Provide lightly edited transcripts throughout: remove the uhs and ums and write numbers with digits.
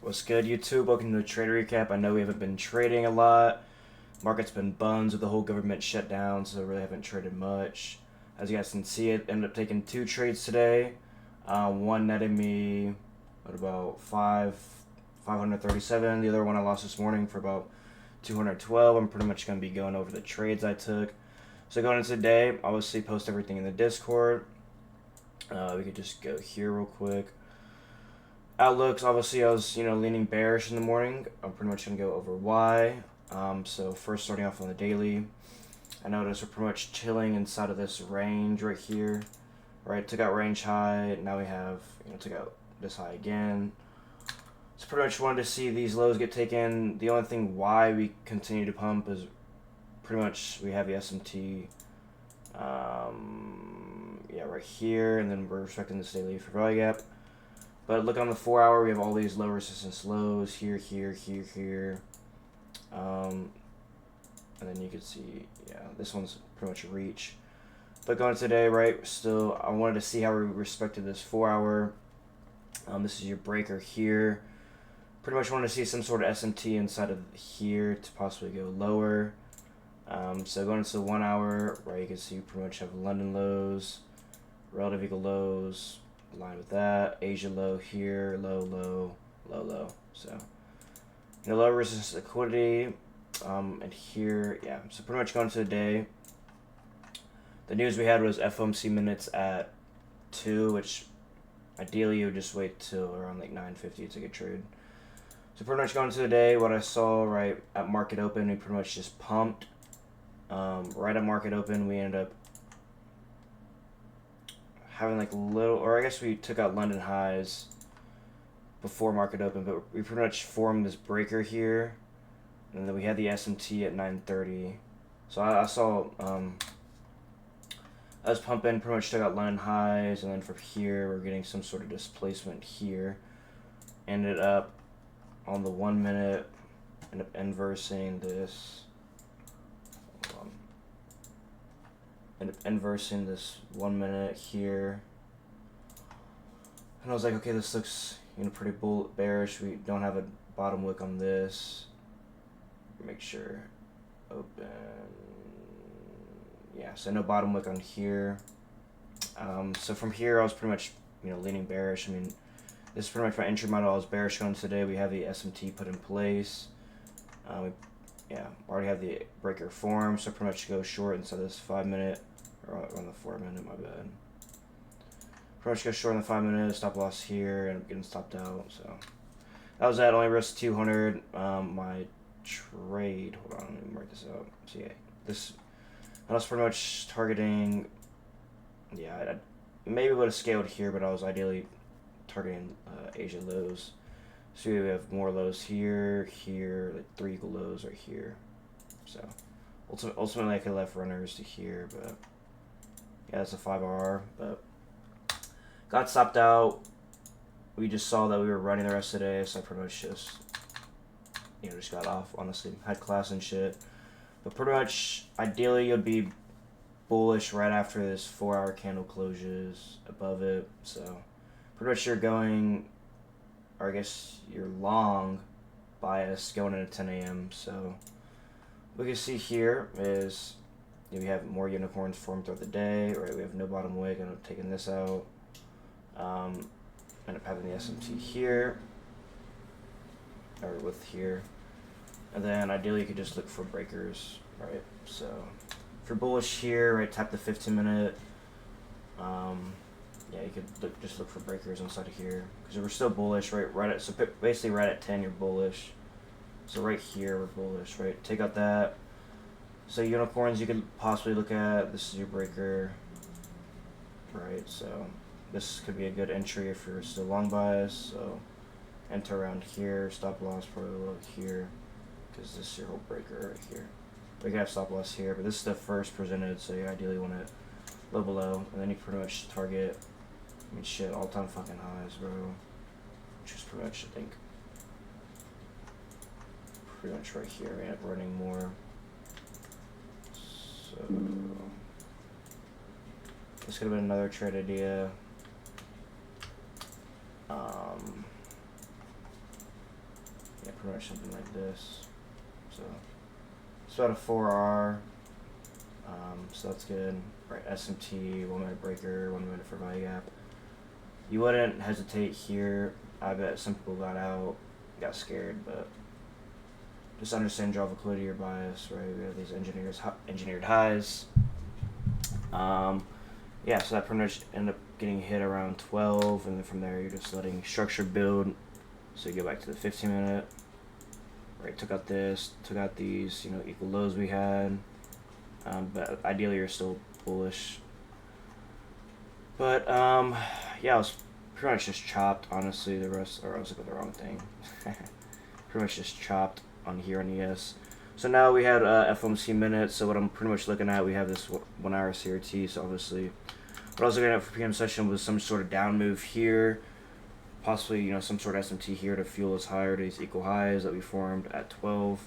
What's good, YouTube? Welcome to the Trader Recap. I know we haven't been trading a lot. Market's been buns with the whole government shutdown, so really haven't traded much. As you guys can see, it ended up taking 2 trades today. One netted me about 537. The other one I lost this morning for about 212. I'm pretty much going to be going over the trades I took. So going into today, obviously post everything in the Discord. We could just go here real quick. Outlooks, obviously I was, leaning bearish in the morning. I'm pretty much going to go over why. So first starting off on the daily, I noticed we're pretty much chilling inside of this range right here. Right, took out range high, now we have, took out this high again. So pretty much wanted to see these lows get taken. The only thing why we continue to pump is pretty much we have the S&P, right here, and then we're respecting this daily for value gap. But look on the 4 hour, we have all these low resistance lows here, here, here, here. And then you can see, this one's pretty much a reach. But going today, right, still, I wanted to see how we respected this 4 hour. This is your breaker here. Pretty much wanted to see some sort of SMT inside of here to possibly go lower. So going into the 1 hour, right, you can see you pretty much have London lows, relative equal lows, aligned with that. Asia low here, low, low, low, low. So, low resistance liquidity, and here, so pretty much going to the day. The news we had was FOMC minutes at 2, which ideally you would just wait till around like 9:50 to get trade. So pretty much going to the day, what I saw right at market open, we pretty much just pumped. Right at market open, we ended up having like little, or I guess we took out London highs before market open, but we pretty much formed this breaker here, and then we had the SMT at 9:30. So I saw, I was pumping, pretty much took out London highs, and then from here we're getting some sort of displacement here. Ended up on the 1 minute, ended up inversing this. End up inversing this 1 minute here, and I was like, okay, this looks pretty bearish. We don't have a bottom wick on this. Make sure open, so no bottom wick on here. So from here I was pretty much leaning bearish. I mean, this is pretty much my entry model. I was bearish going today. We have the SMT put in place. Already have the breaker form, so pretty much go short inside this 5 minute, or on the 4 minute, my bad. Pretty much go short on the 5 minute, stop loss here, and getting stopped out, so. That was that, only risk 200, my trade, hold on, let me mark this out. So I was pretty much targeting, I maybe would have scaled here, but I was ideally targeting Asia lows. So we have more lows here, here, like 3 equal lows right here. So ultimately I could have left runners to here, but that's a 5R. But got stopped out. We just saw that we were running the rest of the day, so I pretty much just got off. Honestly, had class and shit. But pretty much ideally you'd be bullish right after this 4 hour candle closes above it. So pretty much you're going, or I guess your long bias going into 10 a.m. So what we can see here is we have more unicorns formed throughout the day, right? We have no bottom wick, end up taking this out. End up having the SMT here, or with here. And then ideally you could just look for breakers, right? So if you're bullish here, right, tap the 15 minute. You could just look for breakers inside of here, because we're still bullish, right? So basically right at 10 you're bullish. So right here we're bullish, right? Take out that. So unicorns you could possibly look at. This is your breaker, right? So this could be a good entry if you're still long bias. So enter around here, stop loss probably a little here, because this is your whole breaker right here. We can have stop loss here, but this is the first presented, so you ideally want it low below, and then you pretty much target, shit, all-time fucking highs, bro. Which is pretty much, I think, pretty much right here. We end up running more. So this could have been another trade idea. pretty much something like this. So it's about a 4R. So that's good. Right, S&P, 1 minute breaker, 1 minute for value gap. You wouldn't hesitate here. I bet some people got out, got scared, but just understand draw liquidity or bias, right? We have these engineered highs. Yeah, so that pretty much ended up getting hit around 12, and then from there you're just letting structure build. So you go back to the 15 minute, right? Took out this, took out these, equal lows we had. But ideally you're still bullish. But yeah, I was pretty much just chopped, honestly. The rest, or I was looking at the wrong thing. Pretty much just chopped on here on ES. So now we had FOMC minutes. So what I'm pretty much looking at, we have this 1 hour CRT. So obviously, what I was looking at for PM session was some sort of down move here, possibly some sort of SMT here to fuel us higher to these equal highs that we formed at 12.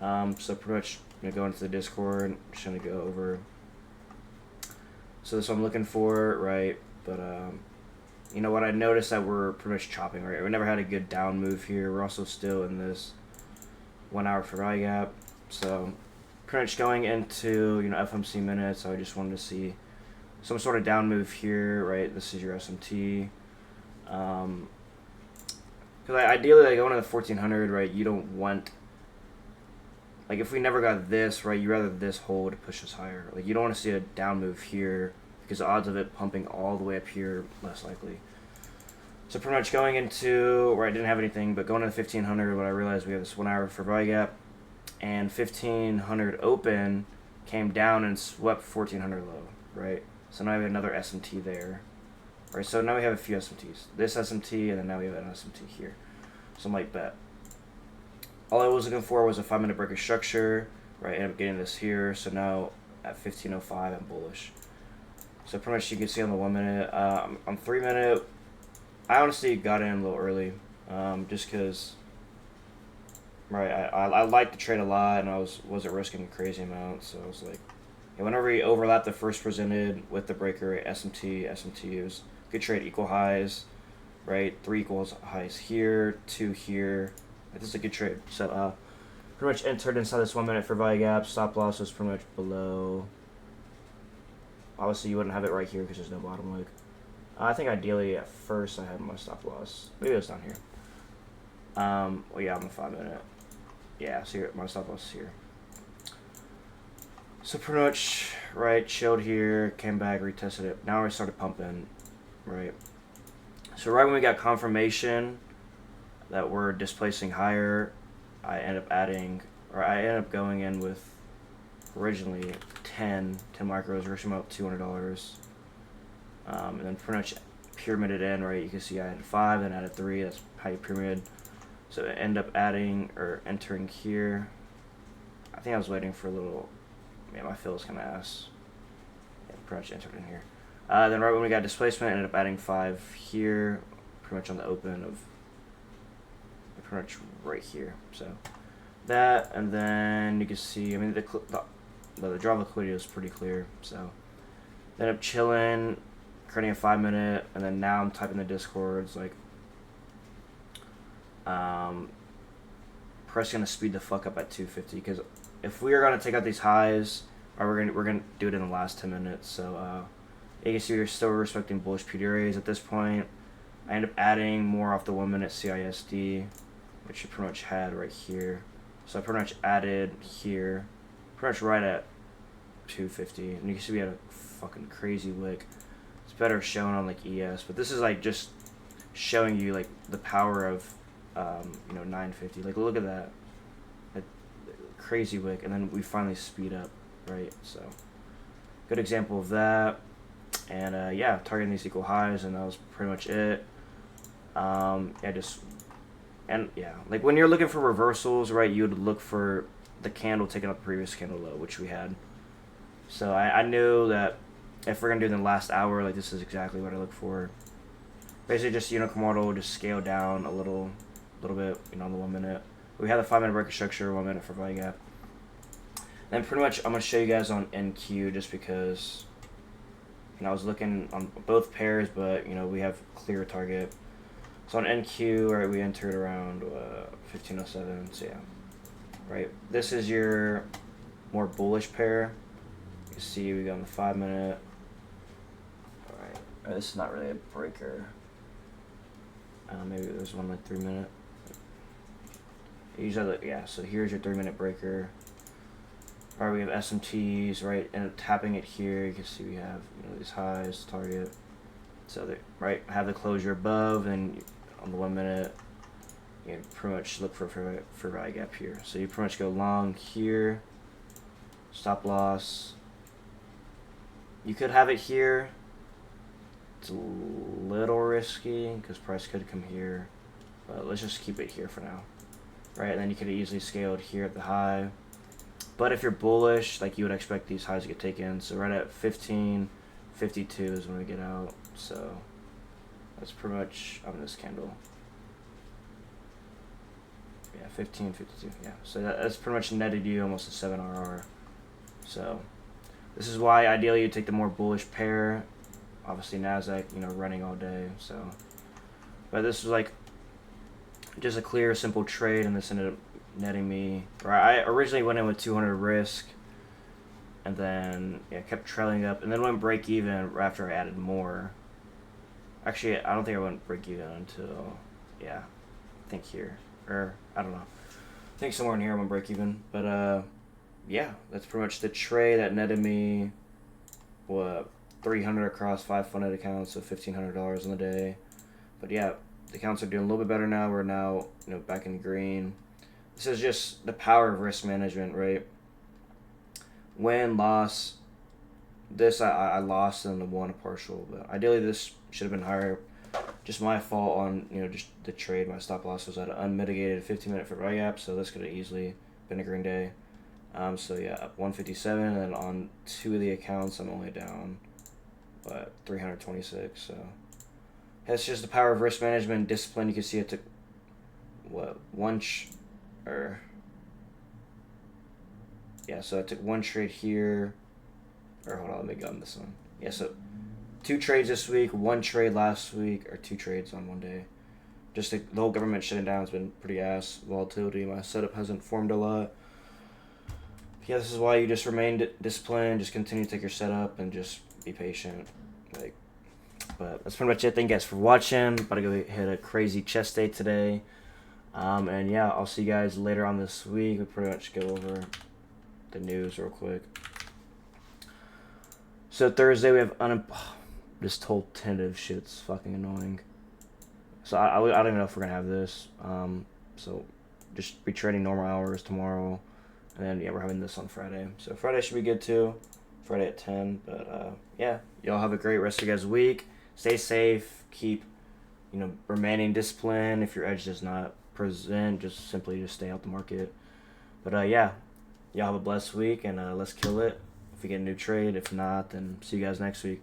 So pretty much go into the Discord. Just gonna go over. So that's what I'm looking for, right? But what I noticed that we're pretty much chopping, right? We never had a good down move here. We're also still in this 1 hour for value gap. So pretty much going into FOMC minutes, I just wanted to see some sort of down move here, right? This is your SMT. Because ideally, going to the 1400, right? You don't want, like, if we never got this, right? You rather this hold to push us higher. Like, you don't want to see a down move here because the odds of it pumping all the way up here less likely. So pretty much going into where I didn't have anything, but going to the 1500, what I realized we have this 1 hour for value gap, and 1500 open came down and swept 1400 low, right? So now we have another SMT there, right? So now we have a few SMTs. This SMT, and then now we have an SMT here. So I'm like, bet. All I was looking for was a 5 minute breaker structure, right? Ended up getting this here. So now at 1505, I'm bullish. So pretty much you can see on the 1 minute. On 3 minute, I honestly got in a little early, just because, right? I like to trade a lot, and I wasn't risking a crazy amount. So I was like, whenever you overlap the first presented with the breaker, SMT, it was good trade, equal highs, right? 3 equals highs here, 2 here. This is a good trade. So pretty much entered inside this 1 minute for value gap. Stop loss was pretty much below. Obviously, you wouldn't have it right here because there's no bottom wick. I think ideally at first I had my stop loss. Maybe it was down here. Well, yeah, I'm a 5 minute. Yeah, so my stop loss is here. So pretty much, right, chilled here, came back, retested it. Now I started pumping, right? So right when we got confirmation that we're displacing higher, I end up going in with originally 10 micros, originally about $200. And then pretty much pyramided in, right? You can see I had 5, then added 3. That's how you pyramid. So I end up adding or entering here. I think I was waiting for a little. Yeah, my fill is kind of ass. Yeah, pretty much entered in here. Then right when we got displacement, I ended up adding 5 here, pretty much on the open of pretty much right here. So that, and then you can see, I mean, the draw liquidity was pretty clear. So ended up chilling, creating a 5 minute, and then now I'm typing the Discords like, pressing to speed the fuck up at 250 because if we are gonna take out these highs, or we're gonna do it in the last 10 minutes. So you can see we're still respecting bullish PDRAs at this point. I end up adding more off the 1 minute CISD, which you pretty much had right here. So I pretty much added here, pretty much right at 250, and you can see we had a fucking crazy wick. It's better shown on like ES, but this is like just showing you like the power of 950. Like look at that, crazy wick, and then we finally speed up, right? So good example of that. And yeah, targeting these equal highs, and that was pretty much it. Like when you're looking for reversals, right, you would look for the candle taking up the previous candle low, which we had. So I knew that if we're gonna do it in the last hour, like this is exactly what I look for. Basically, just model, just scale down a little bit, on the 1 minute. We had the 5 minute breaker structure, 1 minute for value gap. Then pretty much I'm gonna show you guys on NQ just because I was looking on both pairs, but we have clear target. So on NQ, right, we entered around 1507. So yeah, right. This is your more bullish pair. You see, we got on the 5 minute. All right, this is not really a breaker. Maybe there's one like 3 minute. Usually, yeah. So here's your 3 minute breaker. All right, we have SMTs, right, and tapping it here. You can see we have these highs, target. So they have the closure above, and on the 1 minute, you pretty much look for value gap here. So you pretty much go long here. Stop loss. You could have it here. It's a little risky because price could come here, but let's just keep it here for now, right? And then you could easily scale it here at the high. But if you're bullish, like you would expect these highs to get taken. So right at 1552 is when we get out. So that's pretty much on this candle. Yeah, 1552. Yeah. So that's pretty much netted you almost a 7 RR. So this is why ideally you take the more bullish pair. Obviously Nasdaq, running all day. So, but this was like just a clear, simple trade, and this ended up netting me. I originally went in with 200 risk, and then kept trailing up, and then went break even after I added more. Actually, I don't think I went break even until I think here, or I don't know. I think somewhere in here I went break even, but yeah, that's pretty much the trade that netted me what 300 across 5 funded accounts, so $1,500 in the day. But yeah, the accounts are doing a little bit better now. We're now back in green. This is just the power of risk management, right? Win, loss. This I lost in the one partial, but ideally this should have been higher. Just my fault on just the trade. My stop loss was at an unmitigated 15-minute for value gap, so this could have easily been a green day. So yeah, up 157, and then on 2 of the accounts I'm only down 326. So that's just the power of risk management and discipline. You can see it took so I took one trade here, or hold on, let me go on this one. Yeah, so 2 trades this week, 1 trade last week, or 2 trades on one day. Just the whole government shutting down has been pretty ass. Volatility, my setup hasn't formed a lot. Yeah, this is why you just remain disciplined, just continue to take your setup, and just be patient. But that's pretty much it. Thank you guys for watching. About to go hit a crazy chest day today. And yeah, I'll see you guys later on this week. We pretty much go over the news real quick. So Thursday we have this whole tentative shit's fucking annoying. So I don't even know if we're gonna have this. So just be trading normal hours tomorrow, and then we're having this on Friday. So Friday should be good too. Friday at 10. But yeah, y'all have a great rest of your guys' week. Stay safe. Keep remaining disciplined. If your edge does not present, just simply stay out the market. But yeah, y'all have a blessed week, and let's kill it. If we get a new trade, if not, then see you guys next week.